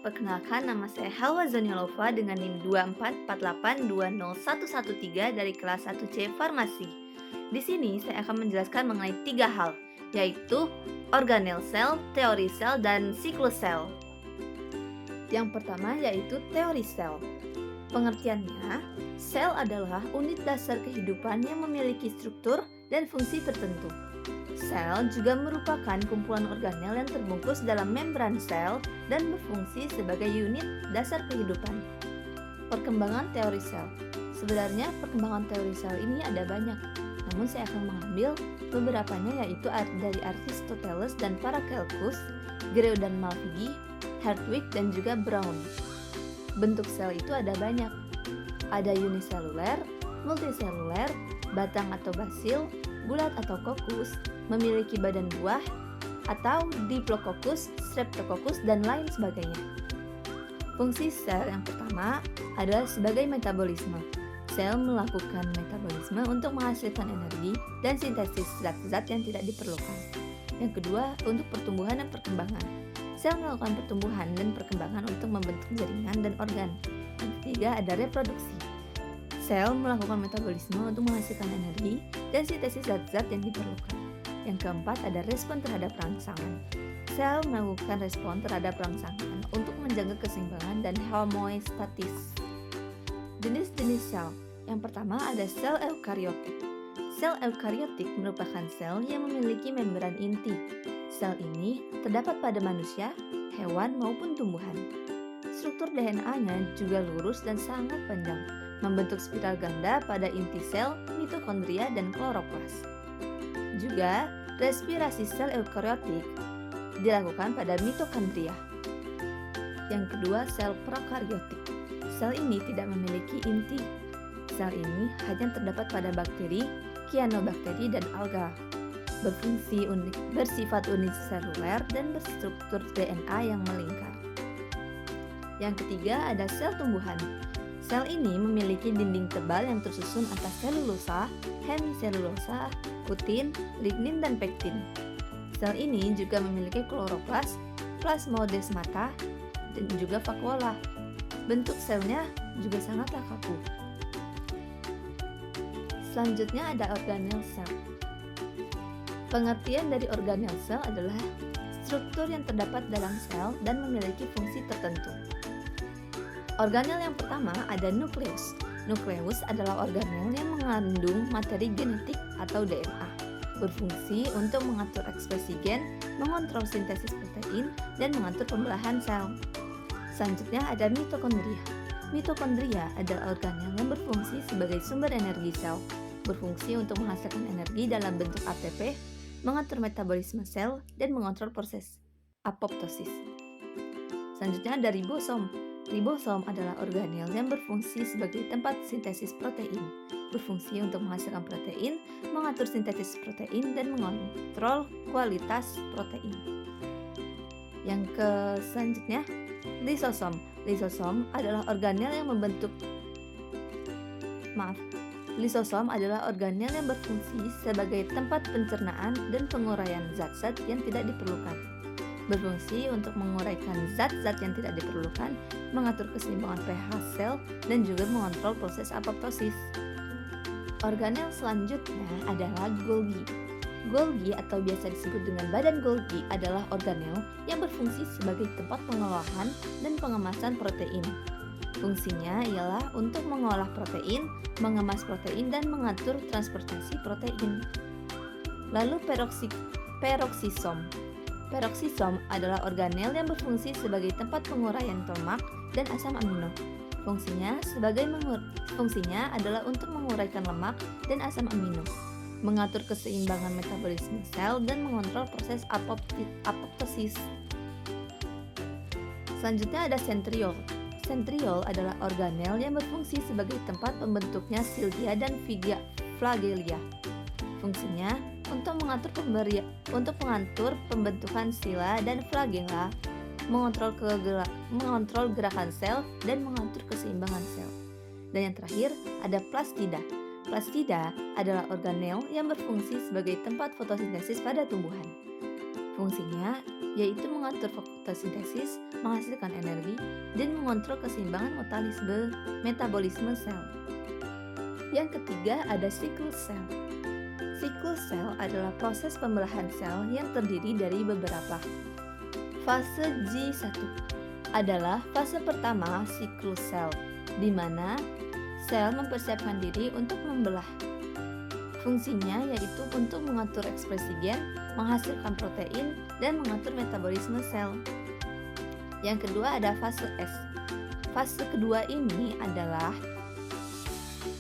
perkenalkan nama saya Halwa Zoniolova dengan NIM 2448201113 dari kelas 1C Farmasi. Di sini saya akan menjelaskan mengenai 3 hal, yaitu organel sel, teori sel, dan siklus sel. Yang pertama yaitu teori sel. Pengertiannya, sel adalah unit dasar kehidupan yang memiliki struktur dan fungsi tertentu. Sel juga merupakan kumpulan organel yang terbungkus dalam membran sel dan berfungsi sebagai unit dasar kehidupan. Perkembangan teori sel. Sebenarnya perkembangan teori sel ini ada banyak, namun saya akan mengambil beberapanya yaitu dari Aristoteles dan Paracelsus, Greu dan Malpighi, Hertwig dan juga Brown. Bentuk sel itu ada banyak. Ada uniseluler, multiseluler, batang atau basil, bulat atau kokus, memiliki badan buah, atau diplococcus, streptococcus, dan lain sebagainya. Fungsi sel yang pertama adalah sebagai metabolisme. Sel melakukan metabolisme untuk menghasilkan energi dan sintesis zat-zat yang tidak diperlukan. Yang kedua, untuk pertumbuhan dan perkembangan. Sel melakukan pertumbuhan dan perkembangan untuk membentuk jaringan dan organ. Yang ketiga, ada reproduksi. Sel melakukan metabolisme untuk menghasilkan energi dan sintesis zat-zat yang diperlukan. Yang keempat, ada respon terhadap rangsangan. Sel melakukan respon terhadap rangsangan untuk menjaga keseimbangan dan homeostatis. Jenis-jenis sel. Yang pertama ada sel eukariotik. Sel eukariotik merupakan sel yang memiliki membran inti. Sel ini terdapat pada manusia, hewan maupun tumbuhan. Struktur DNA-nya juga lurus dan sangat panjang, membentuk spiral ganda pada inti sel, mitokondria, dan kloroplas. Juga, respirasi sel eukariotik dilakukan pada mitokondria. Yang kedua, sel prokaryotik. Sel ini tidak memiliki inti. Sel ini hanya terdapat pada bakteri, kyanobacteria, dan alga. Bersifat uniseluler dan berstruktur DNA yang melingkar. Yang ketiga ada sel tumbuhan. Sel ini memiliki dinding tebal yang tersusun atas selulosa, hemiselulosa, kutin, lignin, dan pektin. Sel ini juga memiliki kloroplas, plasmodesmata, dan juga vakuola. Bentuk selnya juga sangatlah kaku. Selanjutnya ada organel sel. Pengertian dari organel sel adalah struktur yang terdapat dalam sel dan memiliki fungsi tertentu. Organel yang pertama ada nukleus. Nukleus adalah organel yang mengandung materi genetik atau DNA, berfungsi untuk mengatur ekspresi gen, mengontrol sintesis protein, dan mengatur pembelahan sel. Selanjutnya ada mitokondria. Mitokondria adalah organel yang berfungsi sebagai sumber energi sel, berfungsi untuk menghasilkan energi dalam bentuk ATP, mengatur metabolisme sel, dan mengontrol proses apoptosis. Selanjutnya ada ribosom. Ribosom adalah organel yang berfungsi sebagai tempat sintesis protein, berfungsi untuk menghasilkan protein, mengatur sintesis protein, dan mengontrol kualitas protein. Yang selanjutnya, lisosom. Lisosom adalah organel yang Lisosom adalah organel yang berfungsi sebagai tempat pencernaan dan penguraian zat-zat yang tidak diperlukan. Berfungsi untuk menguraikan zat-zat yang tidak diperlukan, mengatur keseimbangan pH sel, dan juga mengontrol proses apoptosis. Organel selanjutnya adalah Golgi. Golgi atau biasa disebut dengan badan Golgi adalah organel yang berfungsi sebagai tempat pengolahan dan pengemasan protein. Fungsinya ialah untuk mengolah protein, mengemas protein, dan mengatur transportasi protein. Lalu peroksisom. Peroksisom adalah organel yang berfungsi sebagai tempat penguraian lemak dan asam amino. Fungsinya adalah untuk menguraikan lemak dan asam amino, mengatur keseimbangan metabolisme sel, dan mengontrol proses apoptosis. Selanjutnya ada sentriol. Sentriol adalah organel yang berfungsi sebagai tempat pembentuknya silia dan flagelia. Fungsinya untuk mengatur pembentukan sila dan flagella, mengontrol gerakan sel, dan mengatur keseimbangan sel. Dan yang terakhir ada plastida. Plastida adalah organel yang berfungsi sebagai tempat fotosintesis pada tumbuhan. Fungsinya yaitu mengatur fotosintesis, menghasilkan energi, dan mengontrol keseimbangan metabolisme sel. Yang ketiga ada siklus sel. Siklus sel adalah proses pembelahan sel yang terdiri dari beberapa fase. G1 adalah fase pertama siklus sel, di mana sel mempersiapkan diri untuk membelah. Fungsinya yaitu untuk mengatur ekspresi gen, menghasilkan protein, dan mengatur metabolisme sel. Yang kedua ada fase S. Fase kedua ini adalah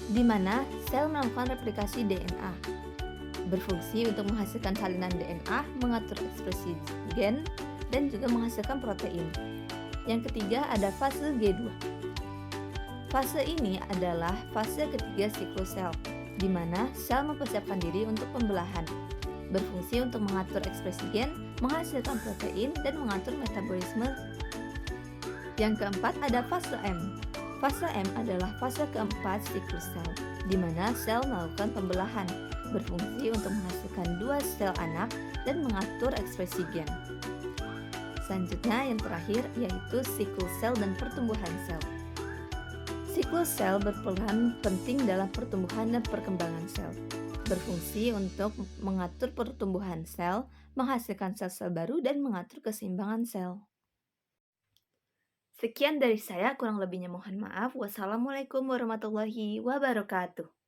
di mana sel melakukan replikasi DNA, berfungsi untuk menghasilkan salinan DNA, mengatur ekspresi gen, dan juga menghasilkan protein. Yang ketiga ada fase G2. Fase ini adalah fase ketiga siklus sel, di mana sel mempersiapkan diri untuk pembelahan, berfungsi untuk mengatur ekspresi gen, menghasilkan protein, dan mengatur metabolisme. Yang keempat ada fase M. Fase M adalah fase keempat siklus sel, di mana sel melakukan pembelahan, berfungsi untuk menghasilkan dua sel anak dan mengatur ekspresi gen. Selanjutnya yang terakhir yaitu siklus sel dan pertumbuhan sel. Siklus sel berperan penting dalam pertumbuhan dan perkembangan sel, berfungsi untuk mengatur pertumbuhan sel, menghasilkan sel-sel baru, dan mengatur keseimbangan sel. Sekian dari saya, kurang lebihnya mohon maaf. Wassalamualaikum warahmatullahi wabarakatuh.